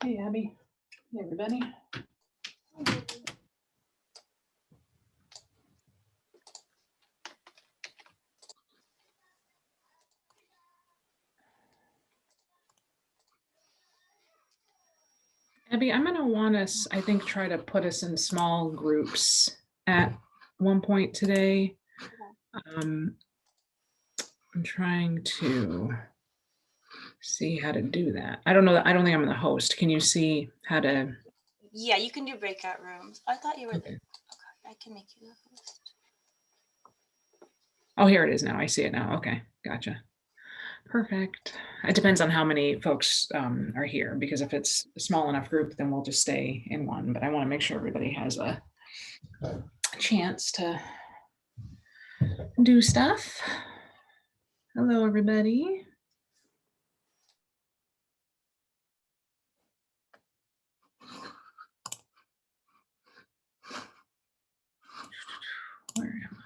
Hey, Abby. Hey, everybody. Abby, I'm going to want us, I think, try to put us in small groups at one point today. I'm trying to see how to do that. I don't know. I don't think I'm the host. Can you see how to? Yeah, you can do breakout rooms. I thought you were okay. I can make you the host. Oh, here it is now. I see it now. Okay, gotcha. Perfect. It depends on how many folks are here, because if it's a small enough group, then we'll just stay in one. But I want to make sure everybody has a chance to do stuff. Hello, everybody. Where am I?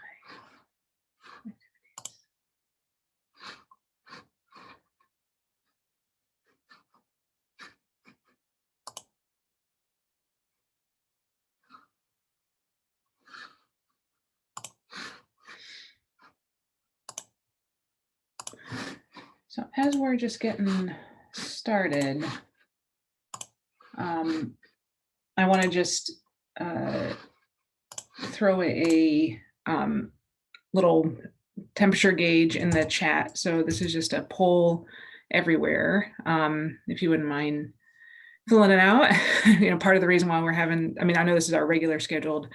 So as we're just getting started, I want to just throw a little temperature gauge in the chat. So this is just a poll everywhere. If you wouldn't mind filling it out. Part of the reason why we're having, I know this is our regular scheduled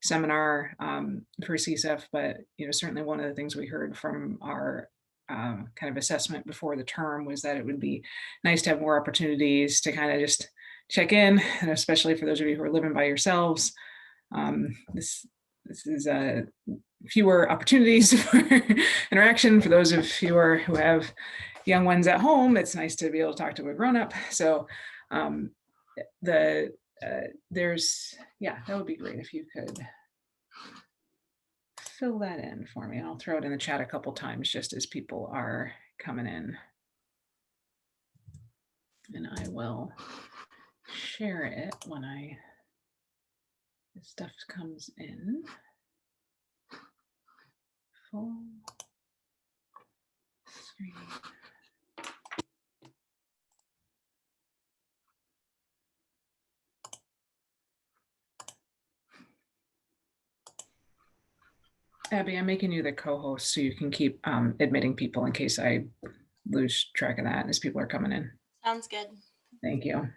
seminar for CSEF, but certainly one of the things we heard from our kind of assessment before the term was that it would be nice to have more opportunities to kind of just check in, and especially for those of you who are living by yourselves. This is fewer opportunities for interaction. For those of you who have young ones at home, it's nice to be able to talk to a grown-up. So there's, that would be great if you could fill that in for me. I'll throw it in the chat a couple times just as people are coming in. And I will share it when this stuff comes in. Full screen. Abby, I'm making you the co-host so you can keep admitting people in case I lose track of that as people are coming in. Sounds good. Thank you.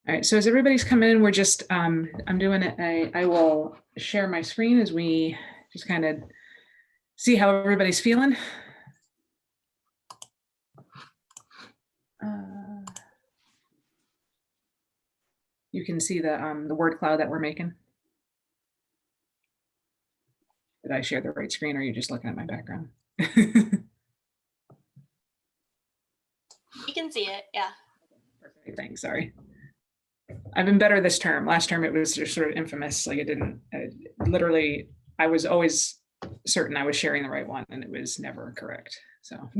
All right, so as everybody's coming in, we're just, I'm doing it, I will share my screen as we just kind of see how everybody's feeling. You can see the word cloud that we're making. Did I share the right screen, or are you just looking at my background? You can see it, yeah. Perfect, thanks, sorry. I've been better this term. Last term, it was just sort of infamous. Like literally, I was always certain I was sharing the right one, and it was never correct, so.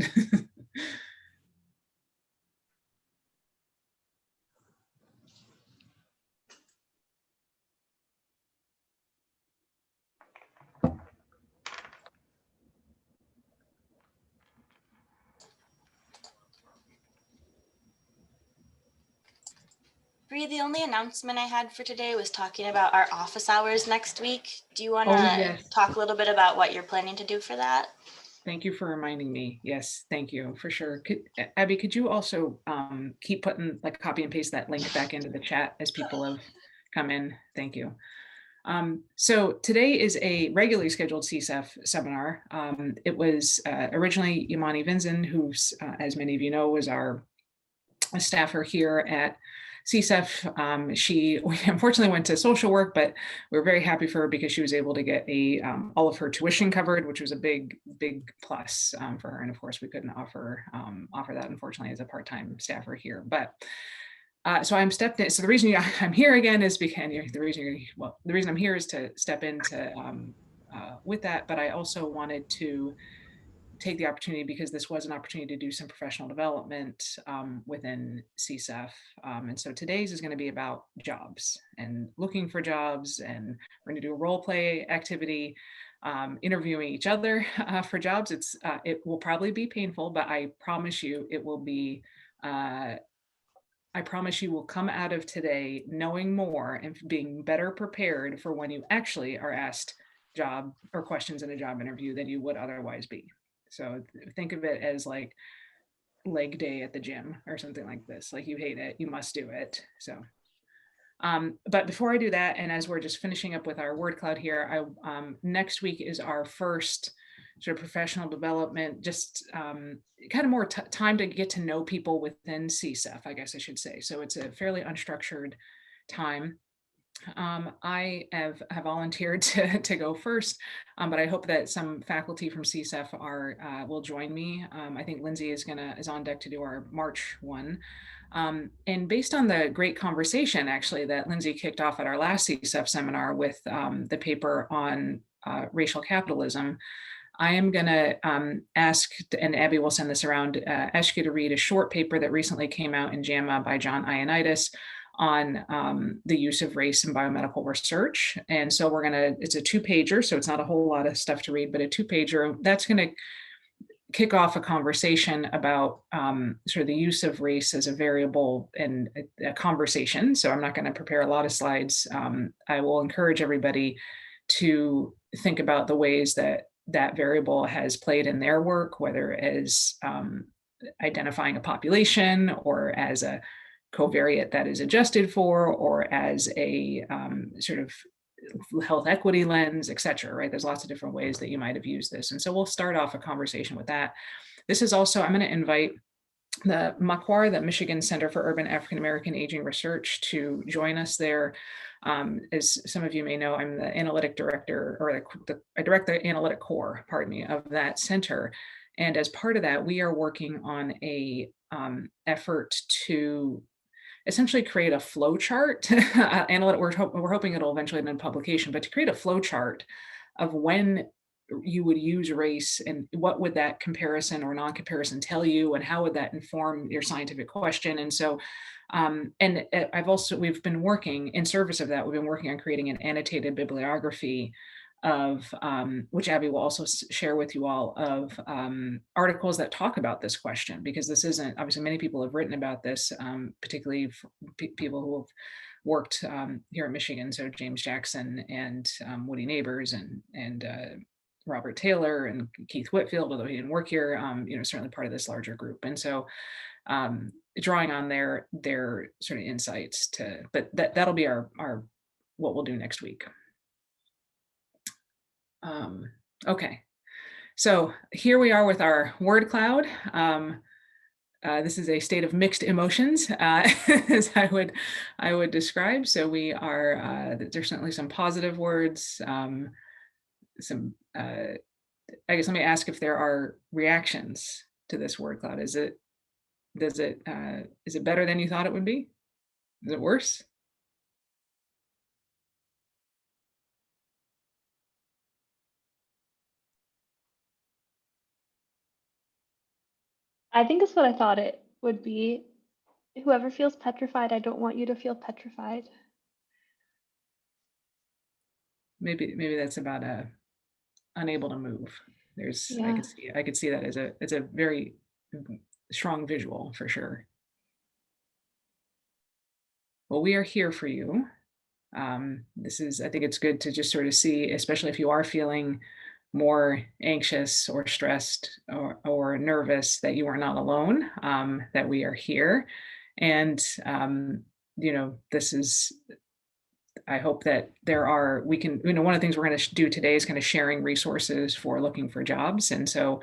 Bree, the only announcement I had for today was talking about our office hours next week. Do you want to talk a little bit about what you're planning to do for that? Thank you for reminding me. Yes, thank you, for sure. Abby, could you also keep putting, like, copy and paste that link back into the chat as people have come in? Thank you. So today is a regularly scheduled CSEF seminar. It was originally Yamani Vinzen, who's, as many of you know, was our staffer here at CSEF. She unfortunately went to social work, but we're very happy for her because she was able to get all of her tuition covered, which was a big plus for her. And of course, we couldn't offer that, unfortunately, as a part-time staffer here. But so I'm stepped in. So the reason I'm here again is because the reason I'm here is to step into with that. But I also wanted to take the opportunity, because this was an opportunity to do some professional development within CSEF. And so today's is going to be about jobs and looking for jobs. And we're going to do a role play activity, interviewing each other for jobs. It will probably be painful, but I promise you it will be. I promise you will come out of today knowing more and being better prepared for when you actually are asked job or questions in a job interview than you would otherwise be. So think of it as like leg day at the gym or something like this. Like you hate it, you must do it. So but before I do that, and as we're just finishing up with our word cloud here, next week is our first sort of professional development, just kind of more time to get to know people within CSEF, I guess I should say. So it's a fairly unstructured time. I have volunteered to go first, but I hope that some faculty from CSEF will join me. I think Lindsay is on deck to do our March one. And based on the great conversation actually that Lindsay kicked off at our last CSEF seminar with the paper on racial capitalism, I am going to ask, and Abby will send this around, ask you to read a short paper that recently came out in JAMA by John Ioannidis on the use of race in biomedical research. And so it's a 2-pager, so it's not a whole lot of stuff to read, but a 2-pager that's going to kick off a conversation about sort of the use of race as a variable in a conversation. So I'm not going to prepare a lot of slides. I will encourage everybody to think about the ways that that variable has played in their work, whether as identifying a population or as a covariate that is adjusted for, or as a sort of health equity lens, et cetera, right? There's lots of different ways that you might have used this. And so we'll start off a conversation with that. This is also, I'm going to invite the MACWAR, the Michigan Center for Urban African American Aging Research, to join us there. As some of you may know, I'm the analytic director, or I direct the analytic core, of that center. And as part of that, we are working on a effort to essentially create a flow chart. We're hoping it'll eventually end in publication, but to create a flow chart of when you would use race and what would that comparison or non-comparison tell you, and how would that inform your scientific question. And so we've been working in service of that. We've been working on creating an annotated bibliography of which Abby will also share with you all, of articles that talk about this question, because this isn't, obviously many people have written about this, particularly people who have worked here at Michigan. So James Jackson and Woody Neighbors and Robert Taylor and Keith Whitfield, although he didn't work here, certainly part of this larger group. And so drawing on their sort of insights but that'll be our what we'll do next week. Okay, so here we are with our word cloud. This is a state of mixed emotions, as I would describe. So we are, there's certainly some positive words, I guess let me ask if there are reactions to this word cloud. Is it better than you thought it would be? Is it worse? I think it's what I thought it would be. Whoever feels petrified, I don't want you to feel petrified. Maybe that's about unable to move. Yeah. I could see that as a very strong visual for sure. Well, we are here for you. I think it's good to just sort of see, especially if you are feeling more anxious or stressed or nervous, that you are not alone, that we are here. And, I hope that one of the things we're going to do today is kind of sharing resources for looking for jobs. And so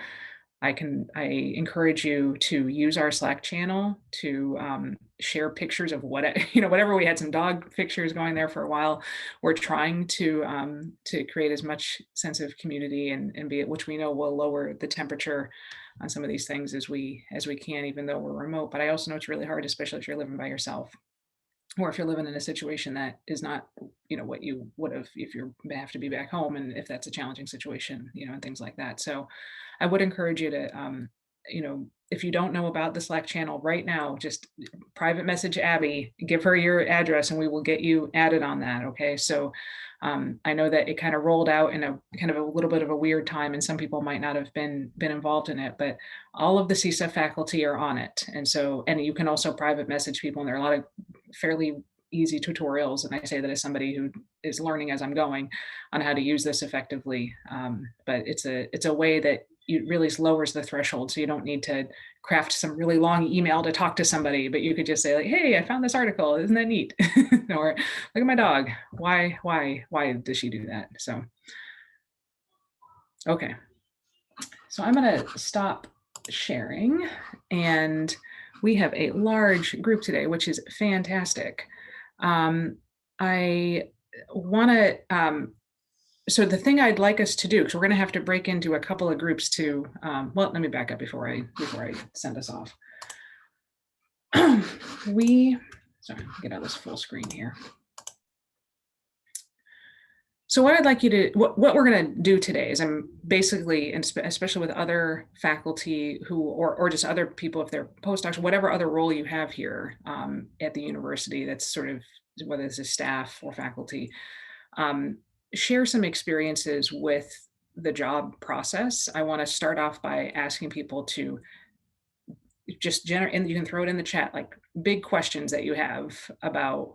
I encourage you to use our Slack channel to share pictures of whatever. We had some dog pictures going there for a while. We're trying to create as much sense of community and which we know will lower the temperature on some of these things as we can, even though we're remote. But I also know it's really hard, especially if you're living by yourself. or if you're living in a situation that is not, what you would have if you have to be back home, and if that's a challenging situation, and things like that. So I would encourage you to, if you don't know about the Slack channel right now, just private message Abby, give her your address, and we will get you added on that. Okay. So I know that it kind of rolled out in a kind of a little bit of a weird time, and some people might not have been involved in it, but all of the CSA faculty are on it. And so, and you can also private message people, and there are a lot of fairly easy tutorials. And I say that as somebody who is learning as I'm going on how to use this effectively. But it's a way that it really lowers the threshold. So you don't need to craft some really long email to talk to somebody, but you could just say like, hey, I found this article. Isn't that neat? Or look at my dog. Why does she do that? So, okay. So I'm going to stop sharing, and we have a large group today, which is fantastic. I want to, so the thing I'd like us to do, because we're going to have to break into a couple of groups to, well, let me back up before I send us off. Sorry, get out this full screen here. So what I'd like you to, what we're going to do today is I'm basically, and especially with other faculty who, or just other people, if they're postdocs, whatever other role you have here at the university, that's sort of, whether it's a staff or faculty, share some experiences with the job process. I want to start off by asking people to just and you can throw it in the chat, like big questions that you have about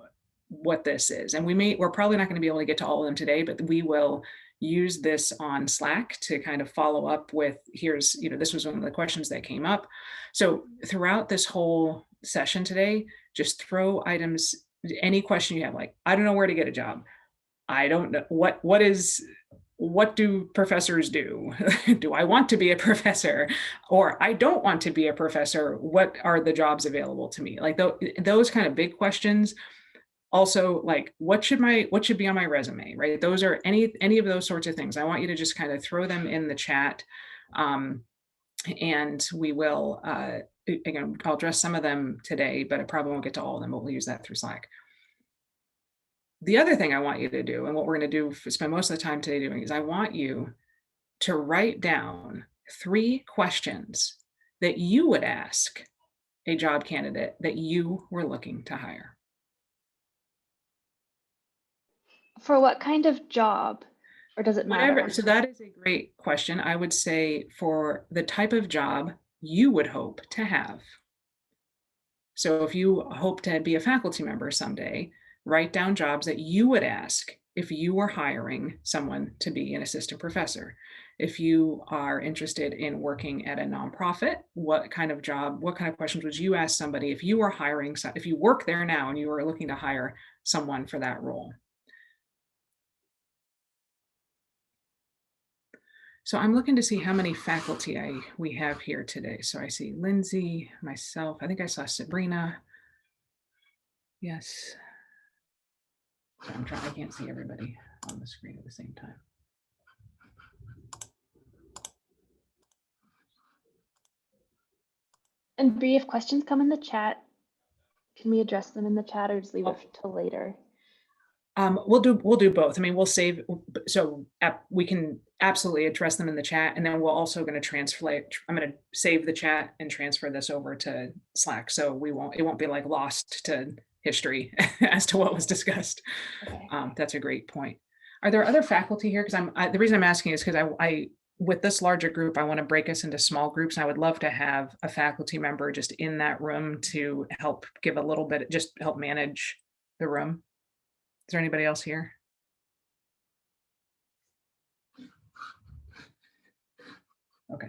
what this is. And we're probably not going to be able to get to all of them today, but we will use this on Slack to kind of follow up with, here's, this was one of the questions that came up. So throughout this whole session today, just throw items, any question you have, like, I don't know where to get a job. I don't know what do professors do? Do I want to be a professor, or I don't want to be a professor? What are the jobs available to me? Like those kind of big questions. Also, like what should be on my resume, right? Those are any of those sorts of things. I want you to just kind of throw them in the chat. And we will, again, I'll address some of them today, but I probably won't get to all of them, but we'll use that through Slack. The other thing I want you to do, and what we're going to do, spend most of the time today doing, is I want you to write down 3 questions that you would ask a job candidate that you were looking to hire. For what kind of job, or does it matter? So that is a great question. I would say for the type of job you would hope to have. So if you hope to be a faculty member someday, write down jobs that you would ask if you were hiring someone to be an assistant professor. If you are interested in working at a nonprofit, what kind of questions would you ask somebody if you were hiring, if you work there now and you were looking to hire someone for that role? So I'm looking to see how many faculty we have here today. So I see Lindsay, myself, I think I saw Sabrina. Yes. So I can't see everybody on the screen at the same time. And Bree, if questions come in the chat, can we address them in the chat or just leave it till later? We'll do both. I mean, we'll save, so we can absolutely address them in the chat, and then we're also going to translate. I'm going to save the chat and transfer this over to Slack, so it won't be like lost to history as to what was discussed. Okay. That's a great point. Are there other faculty here? Because the reason I'm asking is because I with this larger group, I want to break us into small groups, and I would love to have a faculty member just in that room to help give a little bit, just help manage the room. Is there anybody else here? Okay.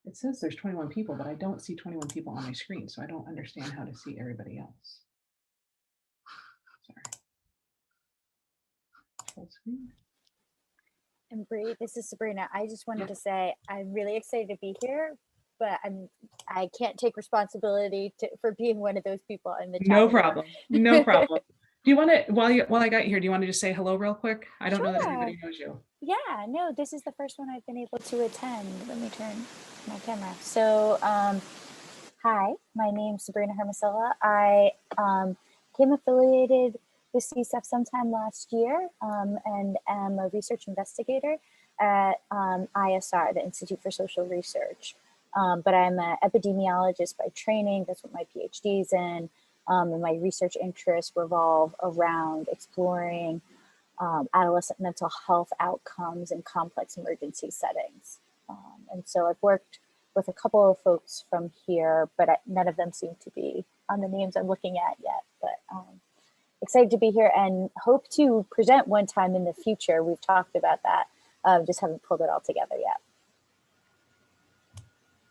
It says there's 21 people, but I don't see 21 people on my screen, so I don't understand how to see everybody else. Sorry. Full screen. And Bree, this is Sabrina. I just wanted to say I'm really excited to be here, but I can't take responsibility for being one of those people in the chat. No problem. No problem. Do you want to, while I got here, do you want to just say hello real quick? I don't know that everybody knows you. Yeah, no, this is the first one I've been able to attend. Let me turn my camera. So, hi, my name's Sabrina Hermosilla. I became affiliated with CSEF sometime last year, and am a research investigator at ISR, the Institute for Social Research. But I'm an epidemiologist by training. That's what my PhD's in. And my research interests revolve around exploring adolescent mental health outcomes in complex emergency settings. And so I've worked with a couple of folks from here, but none of them seem to be on the names I'm looking at yet. But excited to be here and hope to present one time in the future. We've talked about that, just haven't pulled it all together yet.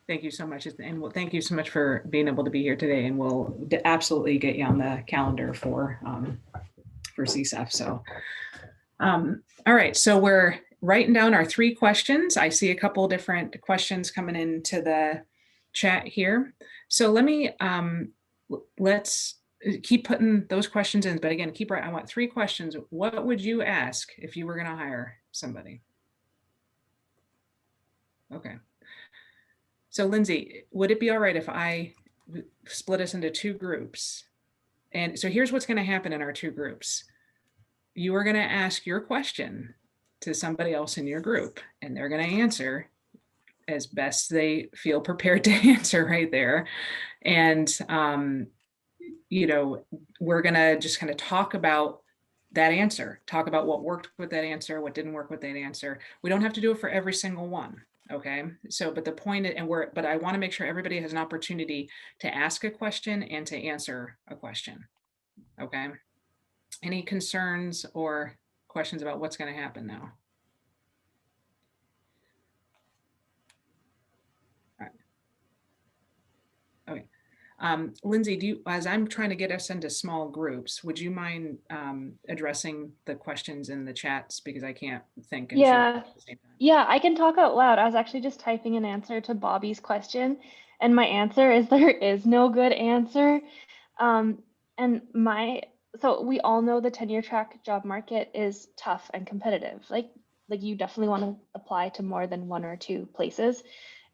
Thank you so much. And thank you so much for being able to be here today. And we'll absolutely get you on the calendar for CSEF. So, all right. So we're writing down our 3 questions. I see a couple different questions coming into the chat here. So let me, let's keep putting those questions in, but again, keep right. I want 3 questions. What would you ask if you were going to hire somebody? Okay. So Lindsay, would it be all right if I split us into 2 groups? And so here's what's going to happen in our 2 groups. You are going to ask your question to somebody else in your group, and they're going to answer as best they feel prepared to answer right there. And, you know, we're going to just kind of talk about that answer, talk about what worked with that answer, what didn't work with that answer. We don't have to do it for every single one. Okay. So, but the point, but I want to make sure everybody has an opportunity to ask a question and to answer a question. Okay. Any concerns or questions about what's going to happen now? All right. Okay. Lindsay, do you, as I'm trying to get us into small groups, would you mind addressing the questions in the chats, because I can't think and Yeah. at the same time. Yeah, I can talk out loud. I was actually just typing an answer to Bobby's question, and my answer is there is no good answer. So we all know the tenure track job market is tough and competitive. Like you definitely want to apply to more than 1 or 2 places.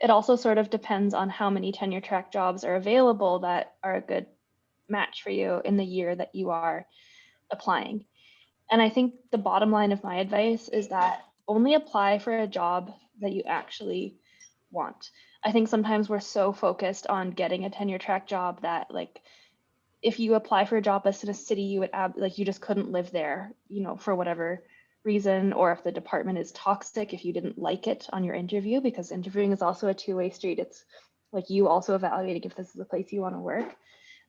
It also sort of depends on how many tenure track jobs are available that are a good match for you in the year that you are applying. And I think the bottom line of my advice is that only apply for a job that you actually want. I think sometimes we're so focused on getting a tenure track job that, like, if you apply for a job that's in a city you would you just couldn't live there, you know, for whatever reason, or if the department is toxic, if you didn't like it on your interview, because interviewing is also a 2-way street. It's like you also evaluating if this is a place you want to work.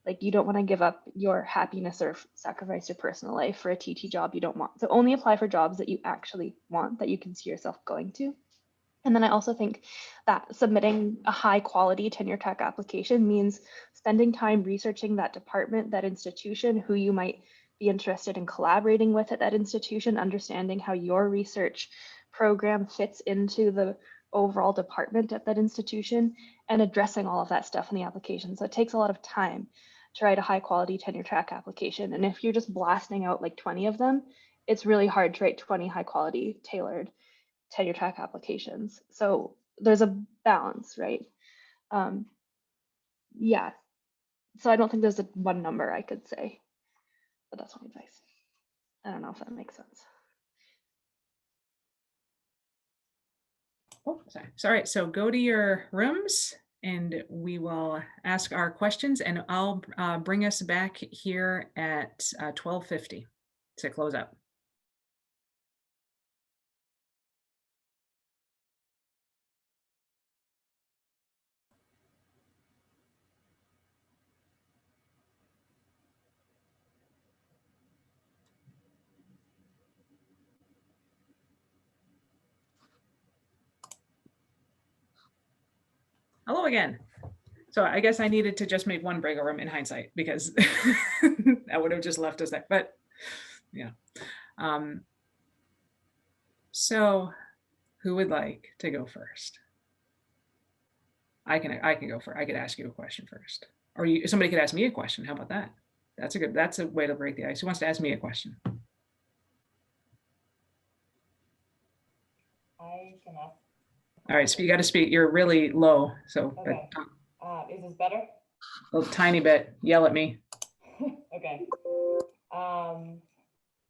Like, you don't want to give up your happiness or sacrifice your personal life for a TT job you don't want. So only apply for jobs that you actually want, that you can see yourself going to. And then I also think that submitting a high quality tenure track application means spending time researching that department, that institution, who you might be interested in collaborating with at that institution, understanding how your research program fits into the overall department at that institution, and addressing all of that stuff in the application. So it takes a lot of time to write a high quality tenure track application. And if you're just blasting out like 20 of them, it's really hard to write 20 high quality tailored tenure track applications. So there's a balance, right? Yeah. So I don't think there's a one number I could say, but that's my advice. I don't know if that makes sense. Oh, sorry. So go to your rooms and we will ask our questions, and I'll bring us back here at 12:50 to close up. Hello again. So I guess I needed to just make one breakout room in hindsight, because that would have just left us there. But yeah. So who would like to go first? I can go first. I could ask you a question first, or somebody could ask me a question. How about that? That's a way to break the ice. Who wants to ask me a question? I can ask. All right, so you got to speak. You're really low, so Okay. Is this better? a little tiny bit. Yell at me. Okay.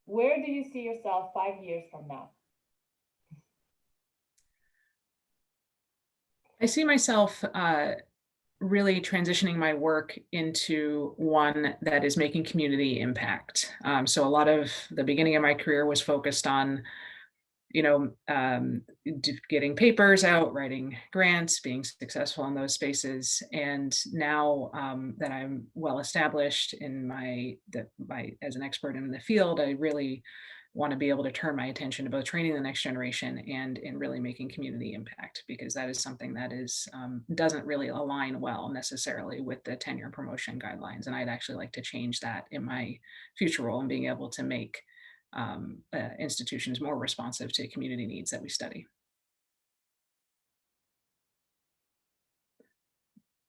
Where do you see yourself 5 years from now? I see myself really transitioning my work into one that is making community impact. So a lot of the beginning of my career was focused on, getting papers out, writing grants, being successful in those spaces. And now that I'm well established in as an expert in the field, I really want to be able to turn my attention to both training the next generation and in really making community impact, because that is something that is doesn't really align well necessarily with the tenure and promotion guidelines. And I'd actually like to change that in my future role and being able to make institutions more responsive to community needs that we study.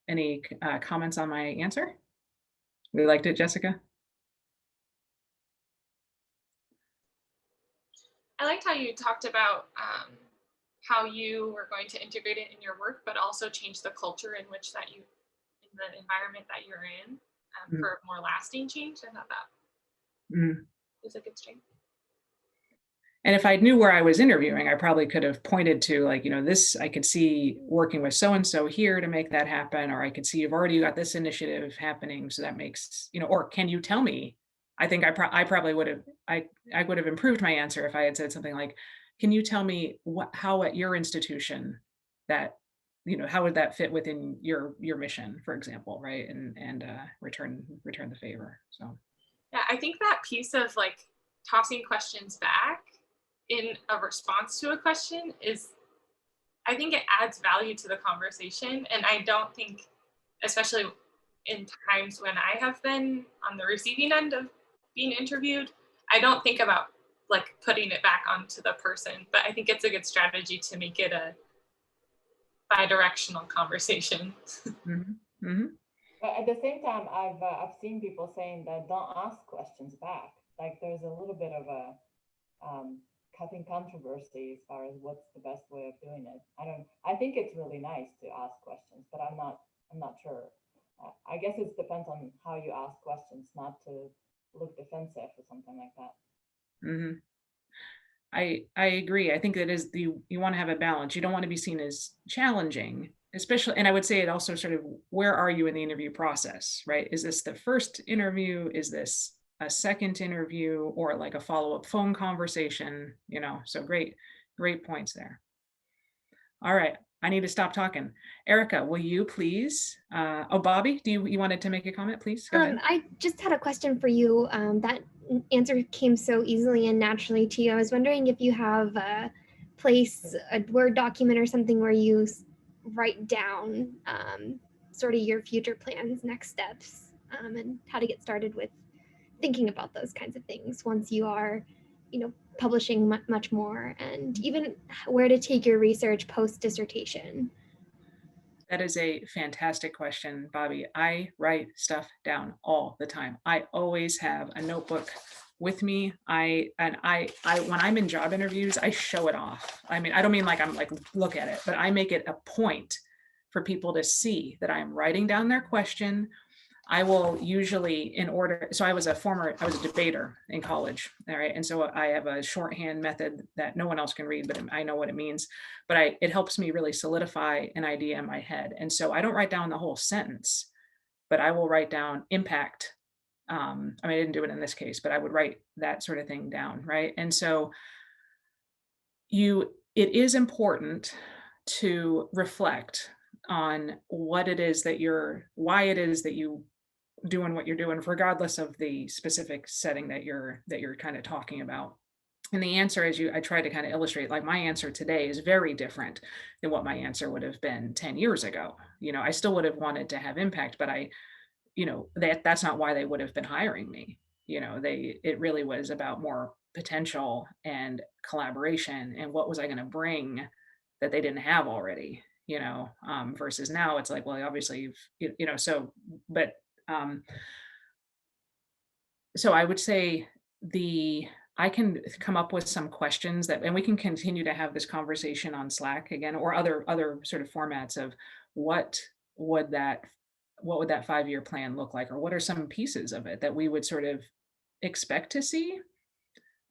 Any comments on my answer? We liked it, Jessica? I liked how you talked about how you were going to integrate it in your work, but also change the culture in the environment that you're in for more lasting change. I thought that was a good strength. And if I knew where I was interviewing, I probably could have pointed to, like, this, I could see working with so-and-so here to make that happen, or I could see you've already got this initiative happening. So that makes, or can you tell me? I think I probably would have, I would have improved my answer if I had said something like, can you tell me how at your institution that, how would that fit within your mission, for example, right? And return the favor. So. Yeah, I think that piece of like tossing questions back in a response to a question I think it adds value to the conversation. And I don't think, especially in times when I have been on the receiving end of being interviewed, I don't think about like putting it back onto the person, but I think it's a good strategy to make it a bi-directional conversation. Mm-hmm. Mm-hmm. But at the same time, I've seen people saying that don't ask questions back. Like there's a little bit of a cutting controversy as far as what's the best way of doing it. I think it's really nice to ask questions, but I'm not sure. I guess it depends on how you ask questions, not to look defensive or something like that. Mm-hmm. I agree. I think that is you want to have a balance. You don't want to be seen as challenging, especially, and I would say it also sort of, where are you in the interview process, right? Is this the first interview? Is this a second interview, or like a follow-up phone conversation? So great points there. All right, I need to stop talking. Erica, will you please? Bobby, you wanted to make a comment, please? Go ahead. I just had a question for you. That answer came so easily and naturally to you. I was wondering if you have a Word document or something where you write down sort of your future plans, next steps, and how to get started with thinking about those kinds of things once you are, publishing much more, and even where to take your research post-dissertation. That is a fantastic question, Bobby. I write stuff down all the time. I always have a notebook with me. When I'm in job interviews, I show it off. I mean, I don't mean like I'm like, look at it, but I make it a point for people to see that I'm writing down their question. I will usually, so I was a debater in college, all right? And so I have a shorthand method that no one else can read, but I know what it means. But it helps me really solidify an idea in my head. And so I don't write down the whole sentence, but I will write down impact. I didn't do it in this case, but I would write that sort of thing down, right? And so it is important to reflect on why it is that you doing what you're doing, regardless of the specific setting that you're kind of talking about. And the answer, I try to kind of illustrate, like my answer today is very different than what my answer would have been 10 years ago. I still would have wanted to have impact, but that's not why they would have been hiring me. It really was about more potential and collaboration, and what was I going to bring that they didn't have already, versus now it's like, well, obviously so I would say I can come up with some questions and we can continue to have this conversation on Slack again, or other sort of formats of what would that what would that 5-year plan look like? Or what are some pieces of it that we would sort of expect to see?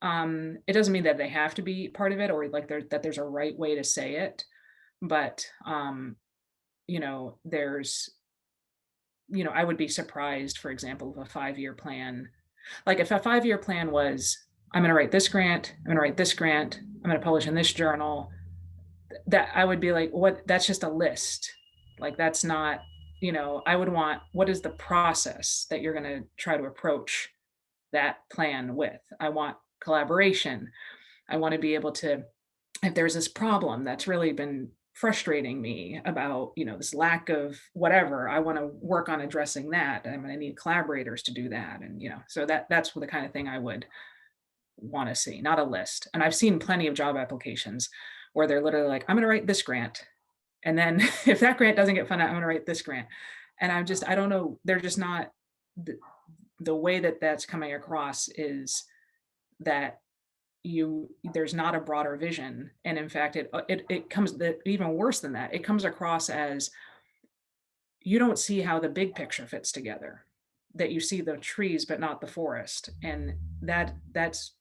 It doesn't mean that they have to be part of it or like that there's a right way to say it, but there's, I would be surprised, for example, if a 5-year plan, like if a 5-year plan was, I'm going to write this grant, I'm going to write this grant, I'm going to publish in this journal, that I would be like, what? That's just a list. Like that's not, I would want, what is the process that you're going to try to approach that plan with? I want collaboration. I want to be able to, if there's this problem that's really been frustrating me about, this lack of whatever, I want to work on addressing that. I'm going to need collaborators to do that. And, so that's the kind of thing I would want to see, not a list. And I've seen plenty of job applications where they're literally like, I'm going to write this grant. And then if that grant doesn't get funded, I'm going to write this grant. And I don't know, they're just not, the way that that's coming across is that there's not a broader vision. And in fact, it comes, even worse than that, it comes across as you don't see how the big picture fits together, that you see the trees, but not the forest. And that's,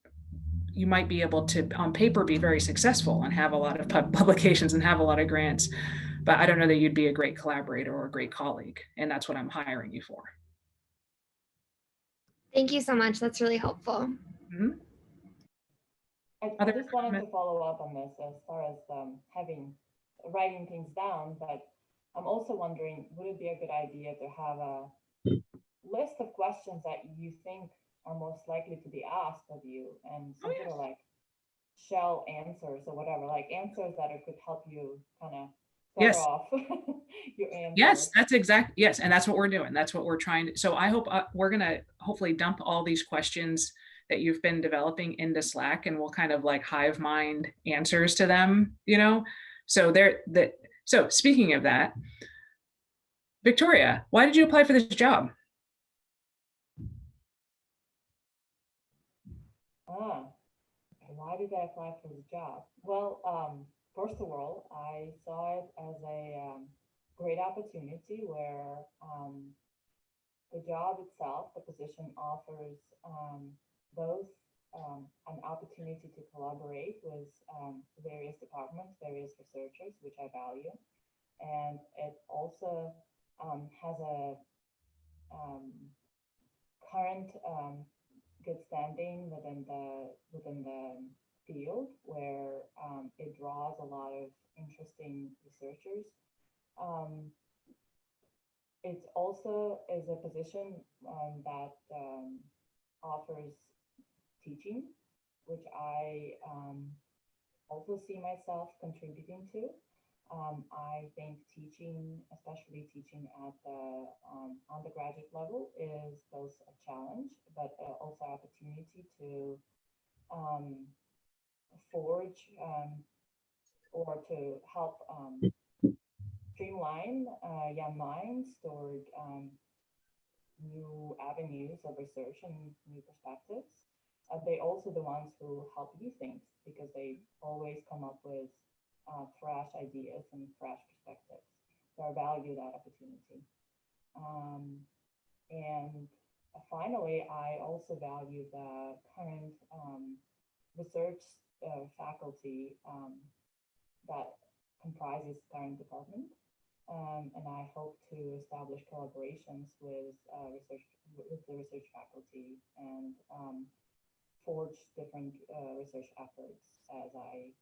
you might be able to, on paper, be very successful and have a lot of publications and have a lot of grants, but I don't know that you'd be a great collaborator or a great colleague. And that's what I'm hiring you for. Thank you so much. That's really helpful. Mm-hmm. I just wanted to follow up on this as far as writing things down, but I'm also wondering, would it be a good idea to have a list of questions that you think are most likely to be asked of you, and some sort of like shell answers or whatever, like answers that could help you kind of cover off your answer. Yes, yes. And that's what we're doing. That's what we're trying to, so I hope we're going to hopefully dump all these questions that you've been developing into Slack, and we'll kind of like hive mind answers to them, so speaking of that, Victoria, why did you apply for this job? Why did I apply for this job? Well, first of all, I saw it as a great opportunity where the job itself, the position offers both an opportunity to collaborate with various departments, various researchers, which I value. And it also has a current good standing within the field, where it draws a lot of interesting researchers. It also is a position that offers teaching, which I also see myself contributing to. I think teaching, especially teaching at the undergraduate level, is both a challenge, but also opportunity to forge or to help streamline young minds toward new avenues of research and new perspectives. They're also the ones who help you think, because they always come up with fresh ideas and fresh perspectives. So I value that opportunity. And finally, I also value the current research faculty that comprises the current department. And I hope to establish collaborations with the research faculty and forge different research efforts as I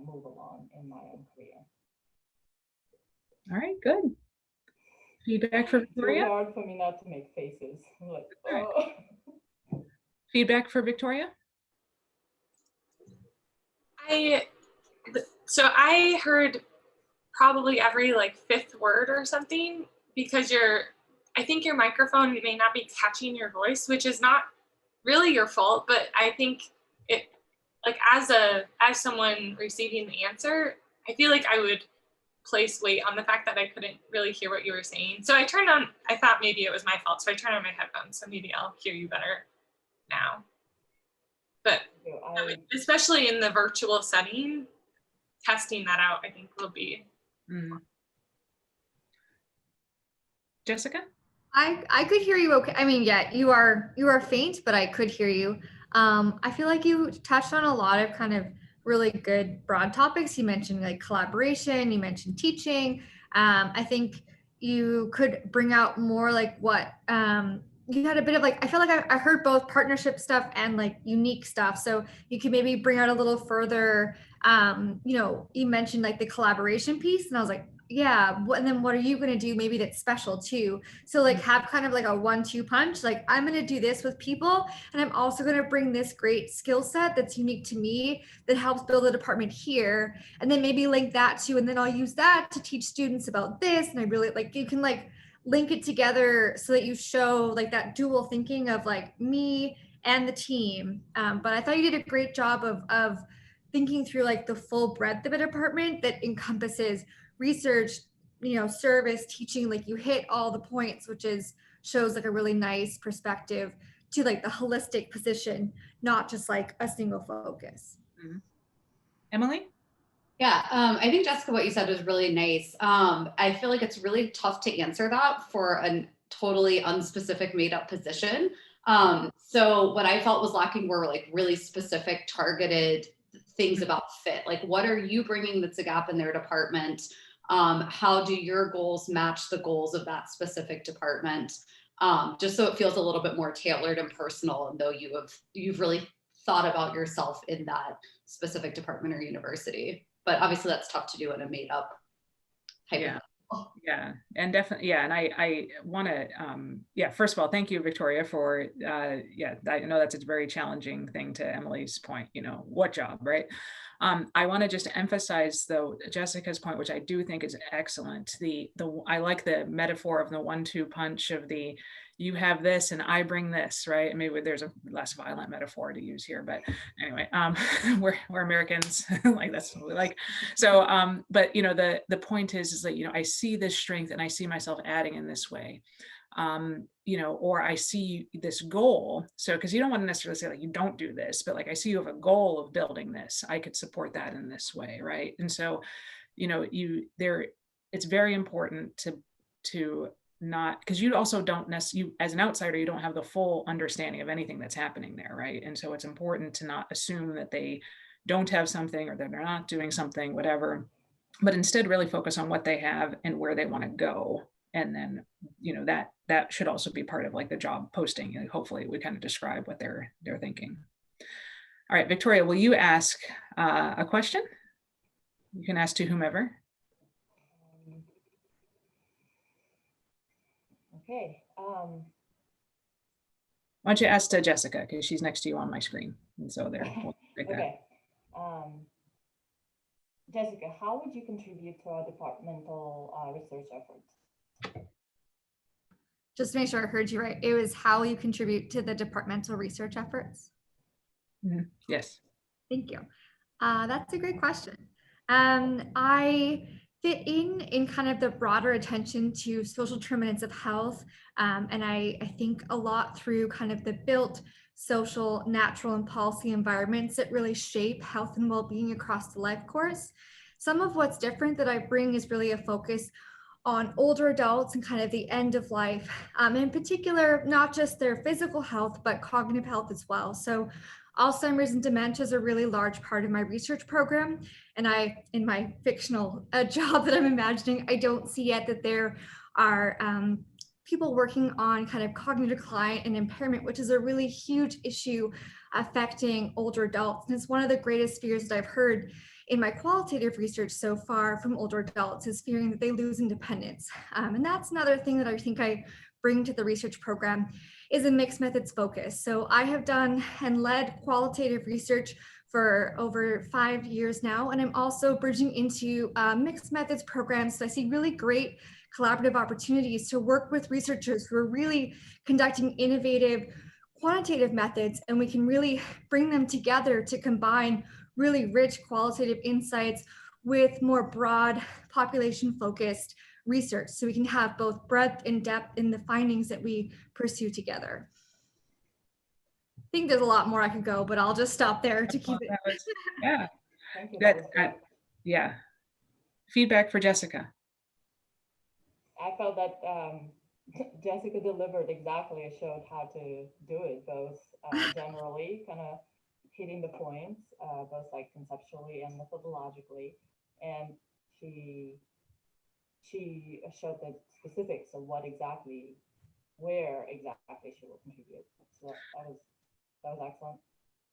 move along in my own career. All right, good. Feedback for Victoria? It's really hard for me not to make faces. Like, oh. Feedback for Victoria? I heard probably every like fifth word or something, because I think your microphone may not be catching your voice, which is not really your fault, but I think it, like as someone receiving the answer, I feel like I would place weight on the fact that I couldn't really hear what you were saying. So I thought maybe it was my fault, so I turned on my headphones, so maybe I'll hear you better now. But especially in the virtual setting, testing that out, I think will be. Jessica? I could hear you okay. I mean, yeah, you are faint, but I could hear you. I feel like you touched on a lot of kind of really good broad topics. You mentioned like collaboration, you mentioned teaching. I think you could bring out more like what you had a bit of like, I feel like I heard both partnership stuff and like unique stuff. So you could maybe bring out a little further, you know, you mentioned like the collaboration piece and I was like, yeah, and then what are you going to do maybe that's special too? So like have kind of like a 1-2 punch, like I'm going to do this with people and I'm also going to bring this great skill set that's unique to me that helps build a department here, and then maybe link that to, and then I'll use that to teach students about this. And I really like, you can like link it together so that you show like that dual thinking of like me and the team. But I thought you did a great job of thinking through like the full breadth of a department that encompasses research, you know, service, teaching. Like you hit all the points, which is shows like a really nice perspective to like the holistic position, not just like a single focus. Mm-hmm. Emily? Yeah, I think Jessica, what you said was really nice. I feel like it's really tough to answer that for a totally unspecific made up position. So what I felt was lacking were like really specific targeted things about fit. Like what are you bringing that's a gap in their department? How do your goals match the goals of that specific department? Just so it feels a little bit more tailored and personal, and though you've really thought about yourself in that specific department or university. But obviously that's tough to do in a made up type of thing. Yeah, and definitely, yeah, and I want to, yeah, first of all, thank you, Victoria, for, yeah, I know that's a very challenging thing to Emily's point, you know, what job, right? I want to just emphasize though, Jessica's point, which I do think is excellent. I like the metaphor of the 1-2 punch of the, you have this and I bring this, right? And maybe there's a less violent metaphor to use here, but anyway, we're Americans, like that's what we like. So, but you know, the point is that, you know, I see this strength and I see myself adding in this way. You know, or I see this goal. So, because you don't want to necessarily say like, you don't do this, but like, I see you have a goal of building this, I could support that in this way. Right. And so, you know, it's very important to not, because you also don't necessarily, as an outsider, you don't have the full understanding of anything that's happening there. Right. And so it's important to not assume that they don't have something or that they're not doing something, whatever, but instead really focus on what they have and where they want to go. And then, you know, that should also be part of like the job posting. And hopefully we kind of describe what they're thinking. All right, Victoria, will you ask a question? You can ask to whomever. Okay. Why don't you ask to Jessica, because she's next to you on my screen. And so there. Okay. Jessica, how would you contribute to our departmental research efforts? Just to make sure I heard you right, it was how you contribute to the departmental research efforts? Mm-hmm. Yes. Thank you. That's a great question. I fit in kind of the broader attention to social determinants of health. And I think a lot through kind of the built social, natural, and policy environments that really shape health and well-being across the life course. Some of what's different that I bring is really a focus on older adults and kind of the end of life, in particular, not just their physical health, but cognitive health as well. So Alzheimer's and dementia is a really large part of my research program. And in my fictional job that I'm imagining, I don't see yet that there are people working on kind of cognitive decline and impairment, which is a really huge issue affecting older adults. And it's one of the greatest fears that I've heard in my qualitative research so far from older adults, is fearing that they lose independence. And that's another thing that I think I bring to the research program, is a mixed methods focus. So I have done and led qualitative research for over 5 years now, and I'm also bridging into mixed methods programs. So I see really great collaborative opportunities to work with researchers who are really conducting innovative quantitative methods, and we can really bring them together to combine really rich qualitative insights with more broad population focused research, so we can have both breadth and depth in the findings that we pursue together. I think there's a lot more I could go, but I'll just stop there to keep it. Yeah. Thank you. Yeah. Feedback for Jessica. I felt that Jessica delivered exactly, showed how to do it, both generally, kind of hitting the points, both like conceptually and methodologically, and she showed the specifics of what exactly, where exactly she will contribute. So that was excellent.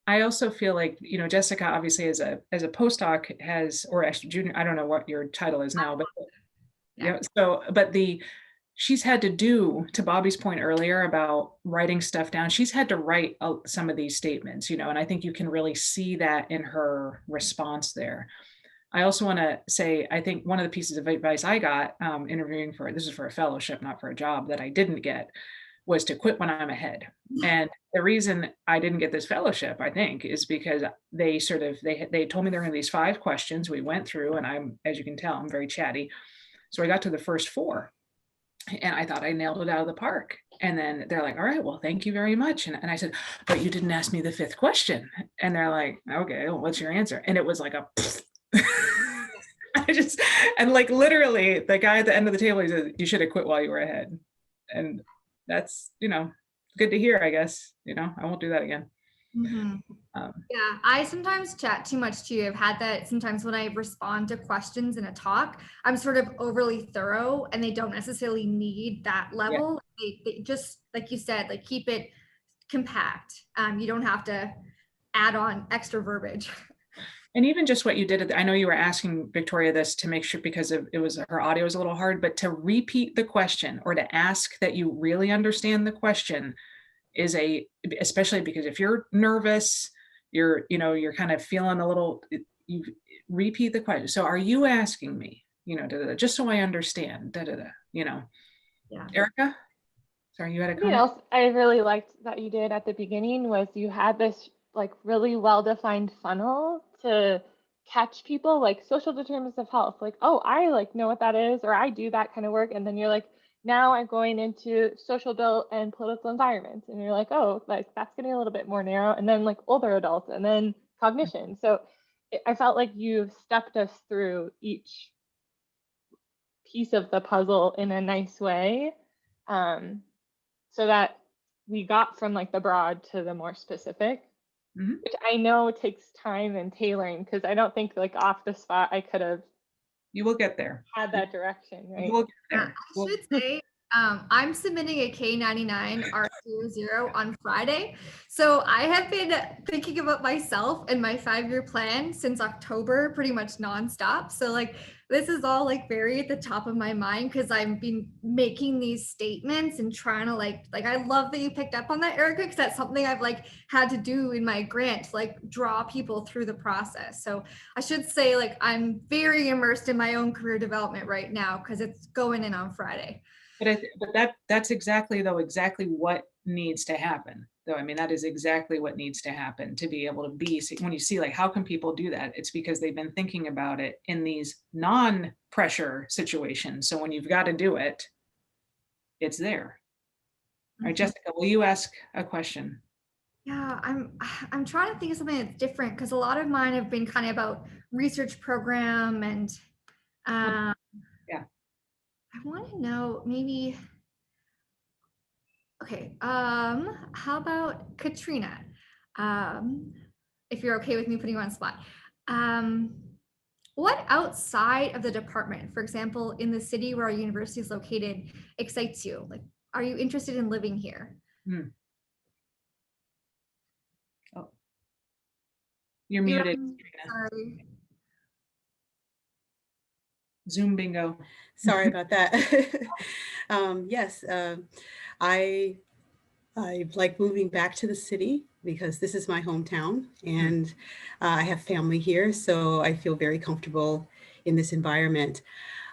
I also feel like, Jessica obviously as a postdoc has, or as junior, I don't know what your title is now, but yeah. So, but she's had to do, to Bobby's point earlier about writing stuff down, she's had to write some of these statements, and I think you can really see that in her response there. I also want to say, I think one of the pieces of advice I got interviewing this is for a fellowship, not for a job, that I didn't get, was to quit when I'm ahead. And the reason I didn't get this fellowship, I think, is because they told me there were these 5 questions we went through, and I'm, as you can tell, I'm very chatty. So I got to the first 4 and I thought I nailed it out of the park. And then they're like, all right, well, thank you very much. And I said, but you didn't ask me the 5th question. And they're like, okay, well, what's your answer? And it was like and like literally the guy at the end of the table, he said, you should have quit while you were ahead. And that's, good to hear, I guess. I won't do that again. Mm-hmm. Yeah, I sometimes chat too much too. I've had that sometimes when I respond to questions in a talk, I'm sort of overly thorough and they don't necessarily need that level. Yeah. They just, like you said, like keep it compact. You don't have to add on extra verbiage. And even just what you did, I know you were asking Victoria this to make sure, because her audio was a little hard, but to repeat the question or to ask that you really understand the question is especially because if you're nervous, you're kind of feeling a little, you repeat the question. So are you asking me, just so I understand, Yeah. Erica? Sorry, you had a comment? Something else I really liked that you did at the beginning was you had this like really well-defined funnel to catch people, like social determinants of health, like, oh, I like know what that is, or I do that kind of work. And then you're like, now I'm going into social built and political environments. And you're like, oh, like that's getting a little bit more narrow. And then like older adults and then cognition. So I felt like you stepped us through each piece of the puzzle in a nice way. So that we got from like the broad to the more specific, which I know takes time and tailoring, because I don't think like off the spot I could have. You will get there. Had that direction, right? You will get there. I should say, I'm submitting a K99 R00 on Friday. So I have been thinking about myself and my 5-year plan since October, pretty much nonstop. So like, this is all like very at the top of my mind because I've been making these statements and trying to like I love that you picked up on that, Erica, because that's something I've like had to do in my grant to like draw people through the process. So I should say like I'm very immersed in my own career development right now because it's going in on Friday. But that's exactly what needs to happen. Though, I mean, that is exactly what needs to happen to be able to when you see like, how can people do that? It's because they've been thinking about it in these non-pressure situations. So when you've got to do it, it's there. All right, Jessica, will you ask a question? Yeah, I'm trying to think of something that's different because a lot of mine have been kind of about research program and yeah. I want to know maybe. Okay, how about Katrina? If you're okay with me putting you on the spot. What outside of the department, for example, in the city where our university is located, excites you? Like, are you interested in living here? Oh, you're muted. Sorry. Zoom bingo. Sorry about that. Yes, I like moving back to the city because this is my hometown and I have family here. So I feel very comfortable in this environment.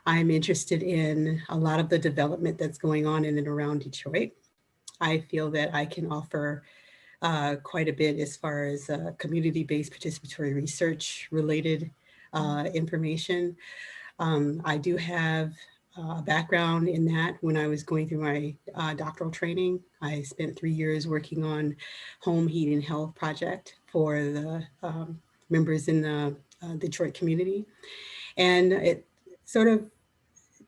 I'm interested in a lot of the development that's going on in and around Detroit. I feel that I can offer quite a bit as far as community-based participatory research related information. I do have a background in that. When I was going through my doctoral training, I spent 3 years working on home heating health project for the members in the Detroit community. And it sort of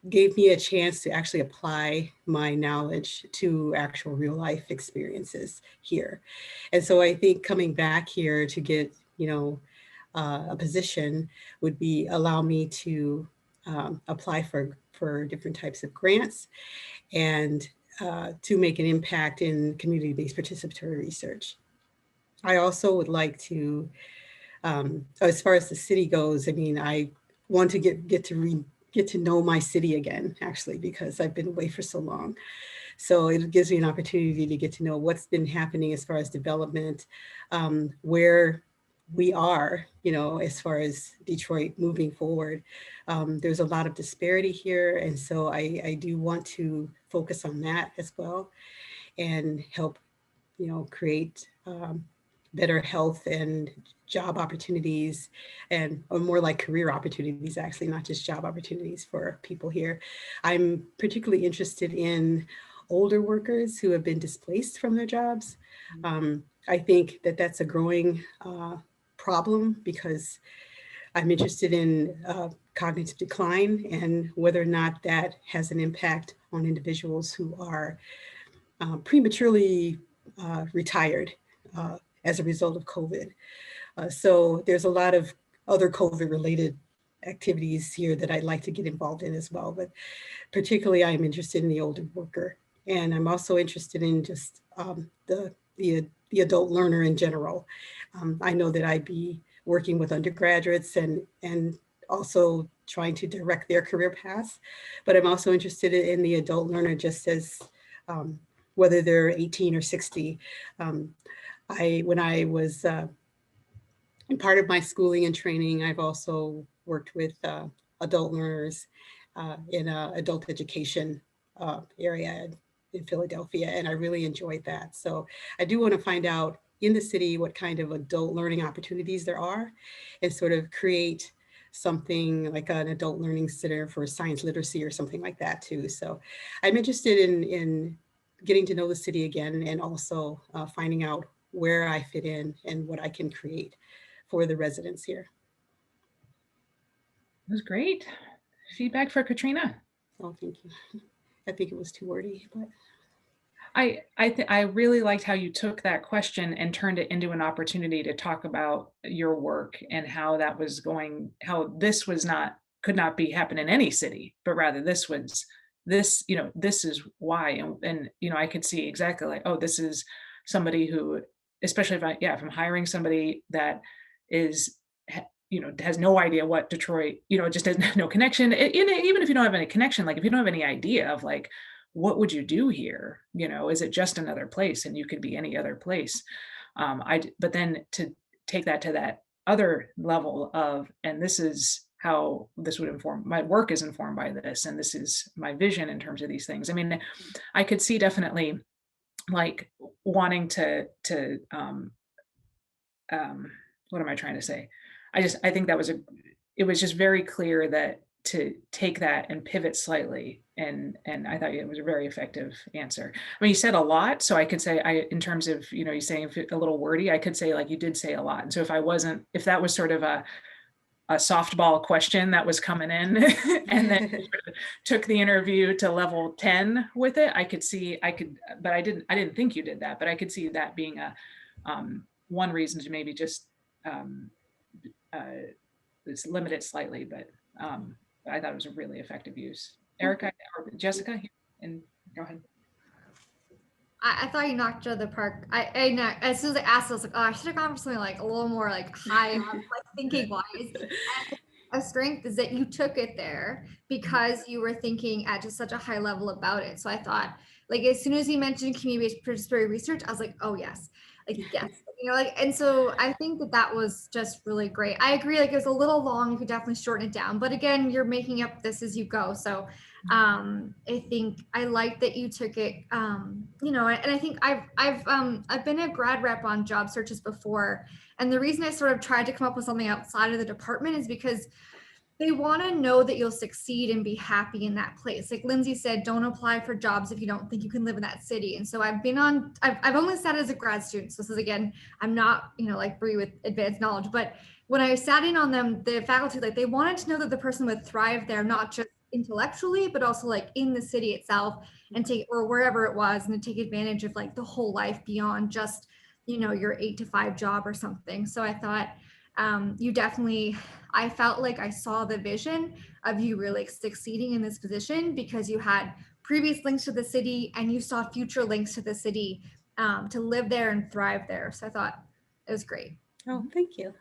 gave me a chance to actually apply my knowledge to actual real life experiences here. And so I think coming back here to get, a position would be allow me to apply for different types of grants and to make an impact in community-based participatory research. I also would like to, as far as the city goes, I mean, I want to get to know my city again, actually, because I've been away for so long. So it gives me an opportunity to get to know what's been happening as far as development, where we are, as far as Detroit moving forward. There's a lot of disparity here. And so I do want to focus on that as well and help, create better health and job opportunities or more like career opportunities, actually, not just job opportunities for people here. I'm particularly interested in older workers who have been displaced from their jobs. I think that that's a growing problem because I'm interested in cognitive decline and whether or not that has an impact on individuals who are prematurely retired as a result of COVID. So there's a lot of other COVID related activities here that I'd like to get involved in as well. But particularly I'm interested in the older worker. And I'm also interested in just the adult learner in general. I know that I'd be working with undergraduates and also trying to direct their career paths, but I'm also interested in the adult learner just as whether they're 18 or 60. When I was in part of my schooling and training, I've also worked with adult learners in adult education area in Philadelphia, and I really enjoyed that. So I do want to find out in the city what kind of adult learning opportunities there are and sort of create something like an adult learning center for science literacy or something like that too. So I'm interested in getting to know the city again and also finding out where I fit in and what I can create for the residents here. That was great. Feedback for Katrina. Oh, thank you. I think it was too wordy, but I really liked how you took that question and turned it into an opportunity to talk about your work and how that was going, how this could not be happen in any city, but rather this is why. And I could see exactly like, oh, this is somebody who, especially if I'm hiring somebody that is, has no idea what Detroit, just has no connection. Even if you don't have any connection, like if you don't have any idea of like, what would you do here? Is it just another place? And you could be any other place. But then to take that to that other level of, and this is how this would inform my work is informed by this, and this is my vision in terms of these things. I mean, I could see definitely like wanting to what am I trying to say? I think it was just very clear that to take that and pivot slightly. And I thought it was a very effective answer. I mean, you said a lot, so I could say in terms of, you saying a little wordy, I could say like you did say a lot. And so if that was sort of a softball question that was coming in and then sort of took the interview to level 10 with it, but I didn't think you did that, but I could see that being one reason to maybe just it's limited slightly, but I thought it was a really effective use. Erica or Jessica, and go ahead. I thought you knocked it out of the park. As soon as I asked, I was like, oh, I should have gone for something like a little more like high on like thinking wise. And a strength is that you took it there because you were thinking at just such a high level about it. So I thought, like, as soon as you mentioned community-based participatory research, I was like, oh yes, like yes, and so I think that was just really great. I agree, like it was a little long, you could definitely shorten it down, but again, you're making up this as you go. So I think I like that you took it, and I think I've been a grad rep on job searches before, and the reason I sort of tried to come up with something outside of the department is because they want to know that you'll succeed and be happy in that place. Like Lindsay said, don't apply for jobs if you don't think you can live in that city. And so I've only sat as a grad student. So this is, again, I'm not, like Bree with advanced knowledge, but when I sat in on them, the faculty, like they wanted to know that the person would thrive there, not just intellectually, but also like in the city itself and take, or wherever it was, and to take advantage of like the whole life beyond just, you know, your 8 to 5 job or something. So I thought you definitely, I felt like I saw the vision of you really succeeding in this position because you had previous links to the city and you saw future links to the city to live there and thrive there. So I thought it was great. Oh, thank you.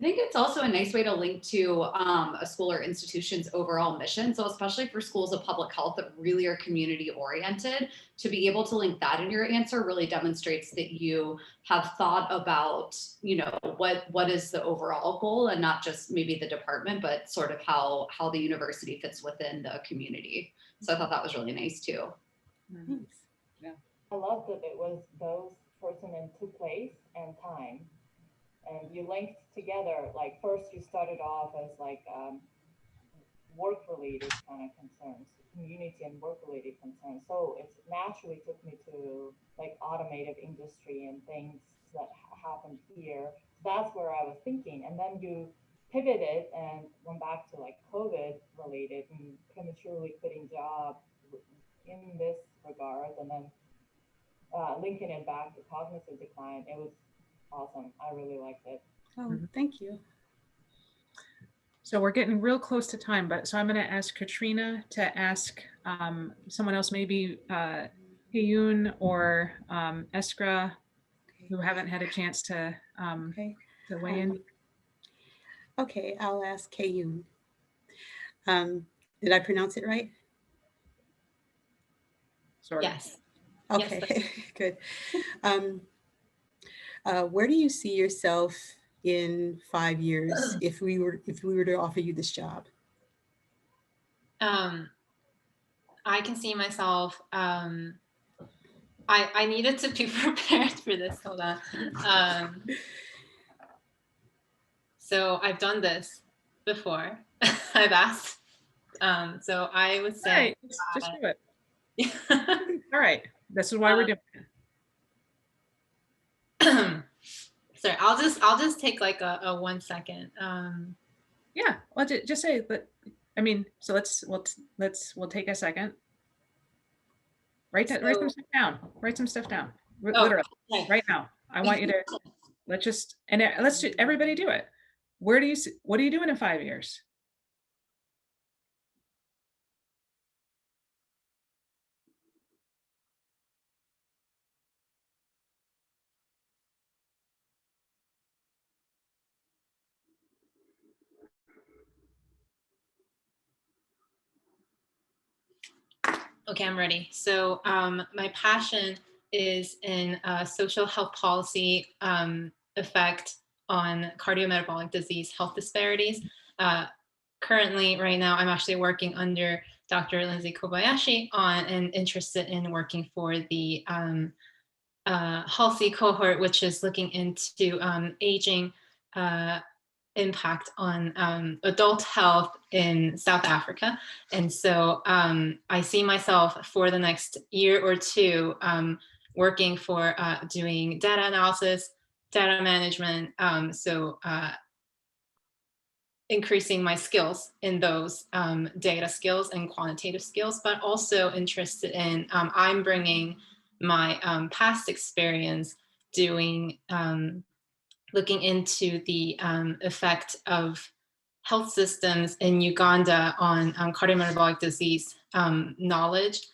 I think it's also a nice way to link to a school or institution's overall mission. So especially for schools of public health that really are community oriented, to be able to link that in your answer really demonstrates that you have thought about, you know, what is the overall goal and not just maybe the department, but sort of how the university fits within the community. So I thought that was really nice too. Thanks. Yeah. I love that it was those person and to place and time. And you linked together, like first you started off as like work-related kind of concerns, community and work-related concerns. So it naturally took me to like automotive industry and things that happened here. That's where I was thinking. And then you pivoted and went back to like COVID related and prematurely quitting job in this regard. And then linking it back to cognitive decline. It was awesome. I really liked it. Oh, thank you. So we're getting real close to time, but so I'm going to ask Katrina to ask someone else, maybe Hyun or Eskra, who haven't had a chance to weigh in. Okay, I'll ask Hyun. Did I pronounce it right? Sort of. Yes. Okay, yes, good. Where do you see yourself in 5 years if we were to offer you this job? I can see myself. I needed to be prepared for this. Hold on. So I've done this before. I've asked. So I would say, right, just do it. All right, this is why we're doing it. Sorry, I'll just take like a 1 second. Yeah, well, just say, but I mean, so we'll take a second. Write some stuff down. Write some stuff down. Literally, right now. I want you to let's just everybody do it. What are you doing in 5 years? Okay, I'm ready. So my passion is in social health policy effect on cardiometabolic disease health disparities. Currently, right now, I'm actually working under Dr. Lindsay Kobayashi on and interested in working for the Halsey cohort, which is looking into aging impact on adult health in South Africa. And so I see myself for the next year or two working for doing data analysis, data management, increasing my skills in those data skills and quantitative skills, but also interested in, I'm bringing my past experience doing looking into the effect of health systems in Uganda on cardiometabolic disease knowledge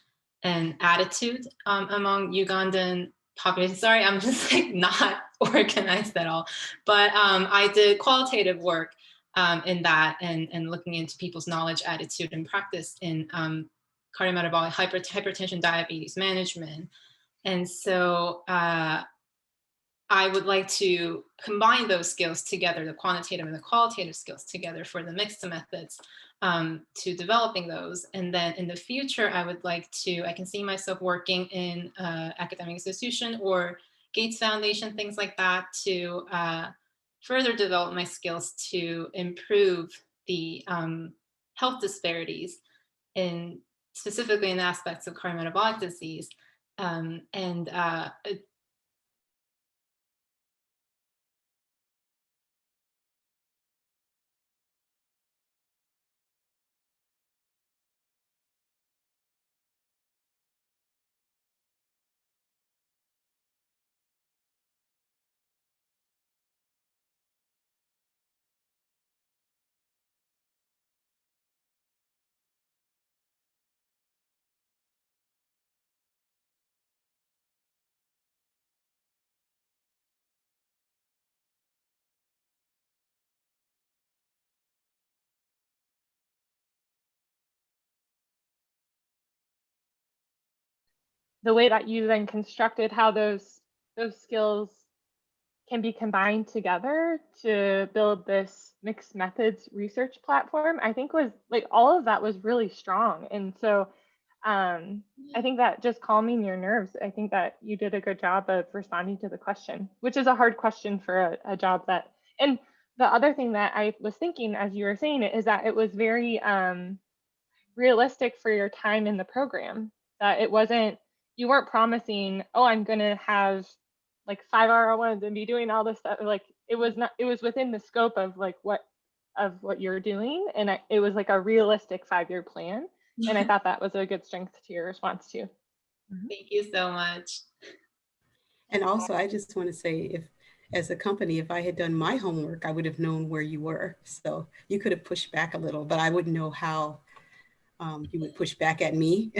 and attitude among Ugandan population. Sorry, I'm just like not organized at all. But I did qualitative work in that and looking into people's knowledge, attitude, and practice in cardiometabolic hypertension, diabetes management. And so I would like to combine those skills together, the quantitative and the qualitative skills together for the mixed methods to developing those. And then in the future, I would like to, I can see myself working in academic institution or Gates Foundation, things like that, to further develop my skills to improve the health disparities in specifically in aspects of cardiometabolic disease. the way that you then constructed how those skills can be combined together to build this mixed methods research platform, I think was like all of that was really strong. And so I think that just calming your nerves, I think that you did a good job of responding to the question, which is a hard question for a job that, and the other thing that I was thinking as you were saying it is that it was very realistic for your time in the program, that it wasn't, you weren't promising, oh, I'm going to have like 5-hour ones and be doing all this stuff. Like it was not, it was within the scope of like what you're doing. And it was like a realistic 5-year plan. And I thought that was a good strength to your response too. Thank you so much. And also, I just want to say, if as a company, if I had done my homework, I would have known where you were. So you could have pushed back a little, but I wouldn't know how you would push back at me.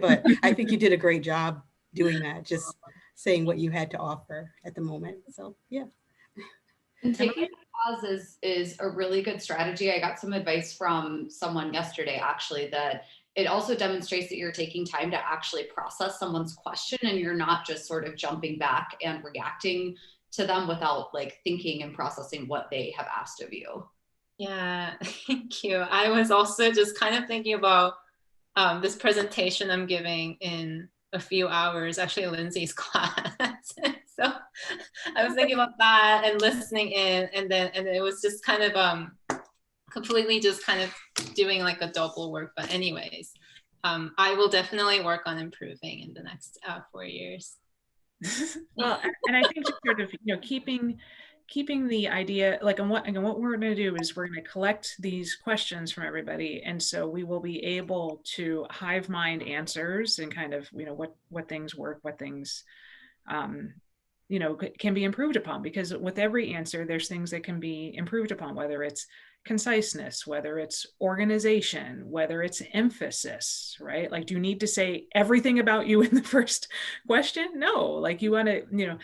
But I think you did a great job doing that, just saying what you had to offer at the moment. So yeah. And taking a pause is a really good strategy. I got some advice from someone yesterday, actually, that it also demonstrates that you're taking time to actually process someone's question and you're not just sort of jumping back and reacting to them without like thinking and processing what they have asked of you. Yeah, thank you. I was also just kind of thinking about this presentation I'm giving in a few hours, actually Lindsay's class. So I was thinking about that and listening in, and it was just kind of completely just kind of doing like a double work. But anyways, I will definitely work on improving in the next 4 years. Well, and I think just sort of, you know, keeping the idea, like, and what we're going to do is we're going to collect these questions from everybody. And so we will be able to hive mind answers and kind of, you know, what things work, what things, you know, can be improved upon, because with every answer, there's things that can be improved upon, whether it's conciseness, whether it's organization, whether it's emphasis, right? Like, do you need to say everything about you in the first question? No, like you want to, you know,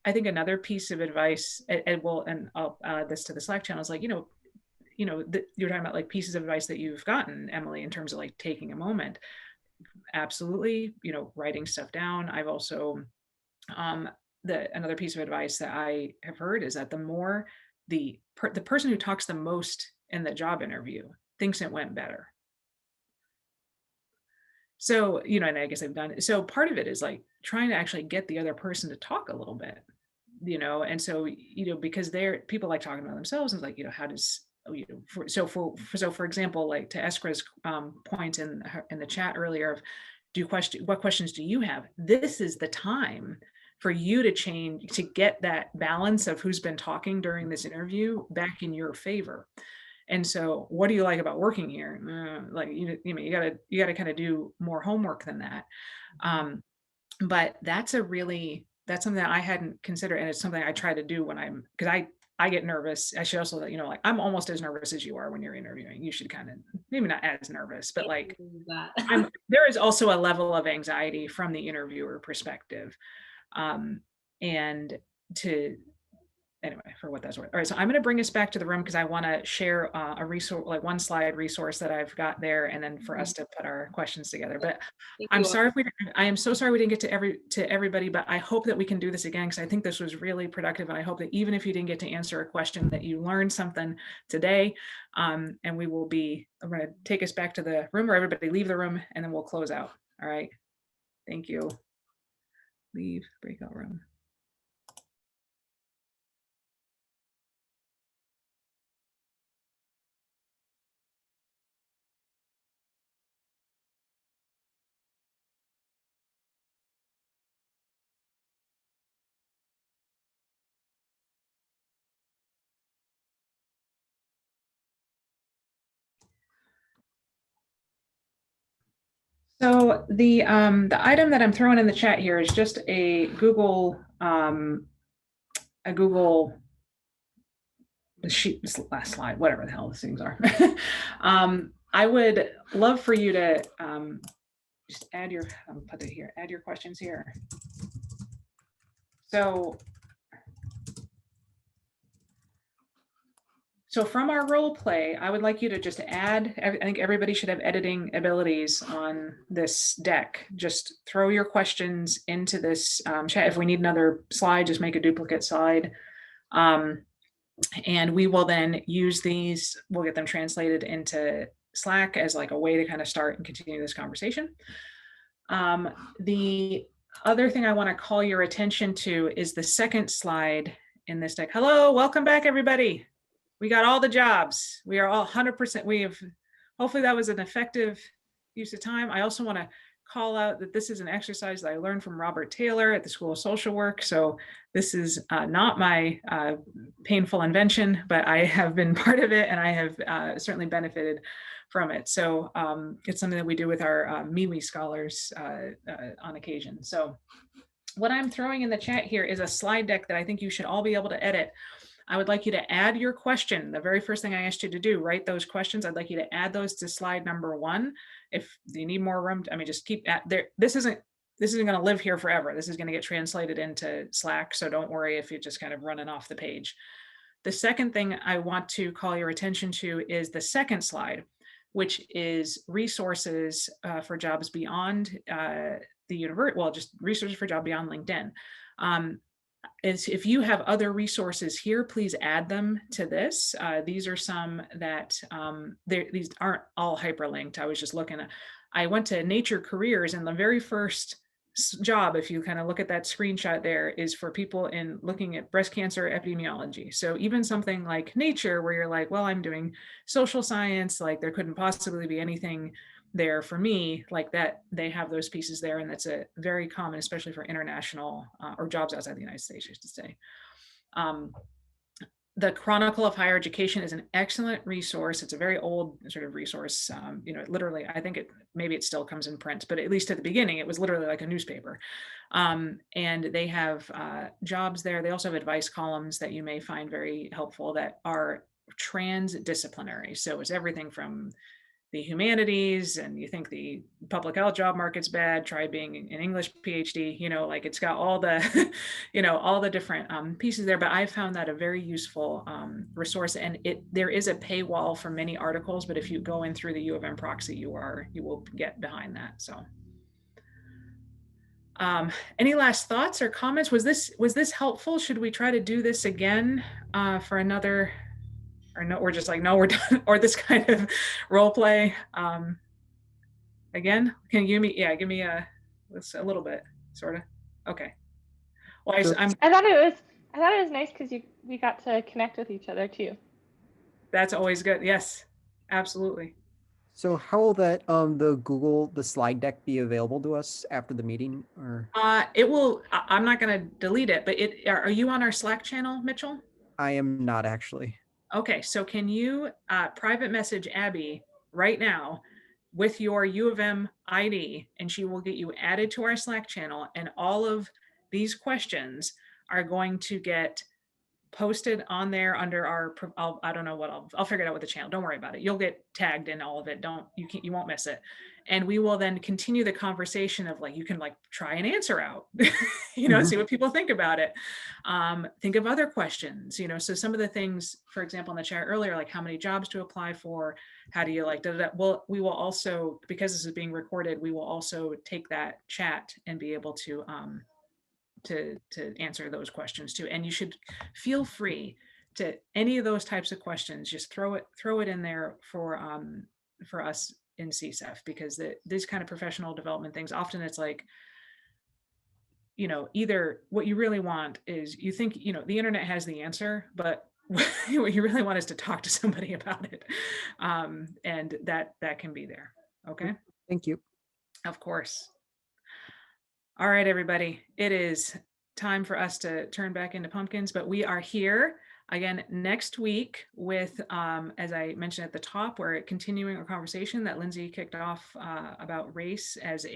I think another piece of advice, and I'll add this to the Slack channel, is like, you're talking about like pieces of advice that you've gotten, Emily, in terms of like taking a moment. Absolutely, you know, writing stuff down. I've also, another piece of advice that I have heard is that the more the person who talks the most in the job interview thinks it went better. So, you know, and I guess I've done it. So part of it is like trying to actually get the other person to talk a little bit, you know, and so, you know, because people like talking about themselves, and like, you know, how does, you know, for example, like to Eskra's point in the chat earlier of what questions do you have? This is the time for you to get that balance of who's been talking during this interview back in your favor. And so, what do you like about working here? Like, you gotta kind of do more homework than that. But that's something that I hadn't considered, and it's something I try to do because I get nervous. I should also let you know, like, I'm almost as nervous as you are when you're interviewing. You should kind of, maybe not as nervous, but like there is also a level of anxiety from the interviewer perspective. And anyway, for what that's worth. All right, so I'm going to bring us back to the room because I want to share a resource, like one slide resource that I've got there, and then for us to put our questions together. But I am so sorry we didn't get to everybody, but I hope that we can do this again, because I think this was really productive, and I hope that even if you didn't get to answer a question, that you learned something today. And I'm going to take us back to the room, or everybody leave the room, and then we'll close out. All right. Thank you. Leave breakout room. So the item that I'm throwing in the chat here is just a Google sheet, last slide, whatever the hell these things are. I would love for you to just add your questions here. So from our role play, I would like you to just add, I think everybody should have editing abilities on this deck. Just throw your questions into this chat. If we need another slide, just make a duplicate slide. And we will then use these, we'll get them translated into Slack as like a way to kind of start and continue this conversation. The other thing I want to call your attention to is the second slide in this deck. Hello, welcome back, everybody. We got all the jobs. We are all 100%. We have, hopefully that was an effective use of time. I also want to call out that this is an exercise that I learned from Robert Taylor at the School of Social Work. So this is not my painful invention, but I have been part of it and I have certainly benefited from it. So it's something that we do with our MeWe scholars on occasion. So what I'm throwing in the chat here is a slide deck that I think you should all be able to edit. I would like you to add your question. The very first thing I asked you to do, write those questions. I'd like you to add those to slide number 1. If you need more room, I mean, just keep at there. This isn't going to live here forever. This is going to get translated into Slack. So don't worry if you're just kind of running off the page. The second thing I want to call your attention to is the second slide, which is resources for jobs beyond the university. Well, just resources for job beyond LinkedIn. Is if you have other resources here, please add them to this. These are some that these aren't all hyperlinked. I was just looking at, I went to Nature Careers, and the very first job, if you kind of look at that screenshot there, is for people in looking at breast cancer epidemiology. So even something like Nature, where you're like, well, I'm doing social science, like there couldn't possibly be anything there for me like that, they have those pieces there, and that's a very common, especially for international or jobs outside the United States, I should say. The Chronicle of Higher Education is an excellent resource. It's a very old sort of resource. You know, literally, I think maybe it still comes in print, but at least at the beginning, it was literally like a newspaper. And they have jobs there. They also have advice columns that you may find very helpful that are transdisciplinary. So it's everything from the humanities, and you think the public health job market's bad, try being an English PhD, you know, like it's got all the, you know, all the different pieces there. But I found that a very useful resource, and there is a paywall for many articles, but if you go in through the U of M proxy, you will get behind that. So any last thoughts or comments? Was this helpful? Should we try to do this again for another? Or no, we're just like, no, we're done, or this kind of role play. Again, can you give me a little bit, sort of. Okay. Well, I thought it was nice because we got to connect with each other too. That's always good. Yes, absolutely. So how will that the slide deck be available to us after the meeting, or? It will. I'm not going to delete it, but are you on our Slack channel, Mitchell? I am not actually. Okay, so can you private message Abby right now with your U of M ID, and she will get you added to our Slack channel, and all of these questions are going to get posted on there under our, I don't know what, I'll figure it out with the channel. Don't worry about it. You'll get tagged in all of it. You won't miss it. And we will then continue the conversation of like, you can like try an answer out, you know, see what people think about it. Think of other questions, you know, so some of the things, for example, in the chat earlier, like how many jobs to apply for, how do you like, well, we will also, because this is being recorded, we will also take that chat and be able to answer those questions too. And you should feel free to any of those types of questions, just throw it in there for us in CSEF, because these kind of professional development things, often it's like, you know, either what you really want is, you think, you know, the internet has the answer, but what you really want is to talk to somebody about it. And that can be there. Okay. Thank you. Of course. All right, everybody, it is time for us to turn back into pumpkins, but we are here again next week with, as I mentioned at the top, we're continuing a conversation that Lindsay kicked off about race as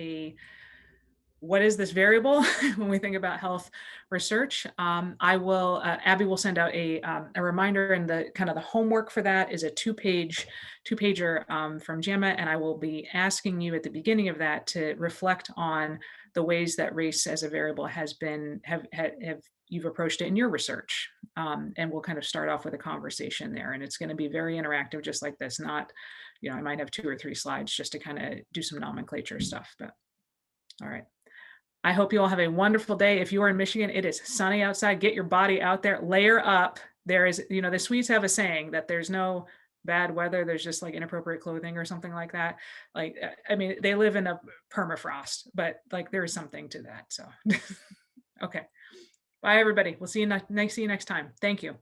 what is this variable when we think about health research. Abby will send out a reminder, and the kind of the homework for that is a two-pager from Gemma, and I will be asking you at the beginning of that to reflect on the ways that race as a variable have you've approached it in your research. And we'll kind of start off with a conversation there. And it's going to be very interactive, just like this. Not, I might have 2 or 3 slides just to kind of do some nomenclature stuff. But all right. I hope you all have a wonderful day. If you are in Michigan, it is sunny outside. Get your body out there, layer up. There is, the Swedes have a saying that there's no bad weather. There's just like inappropriate clothing or something like that. Like, I mean, they live in a permafrost, but like there is something to that. So, okay. Bye, everybody. We'll see you next time. Thank you.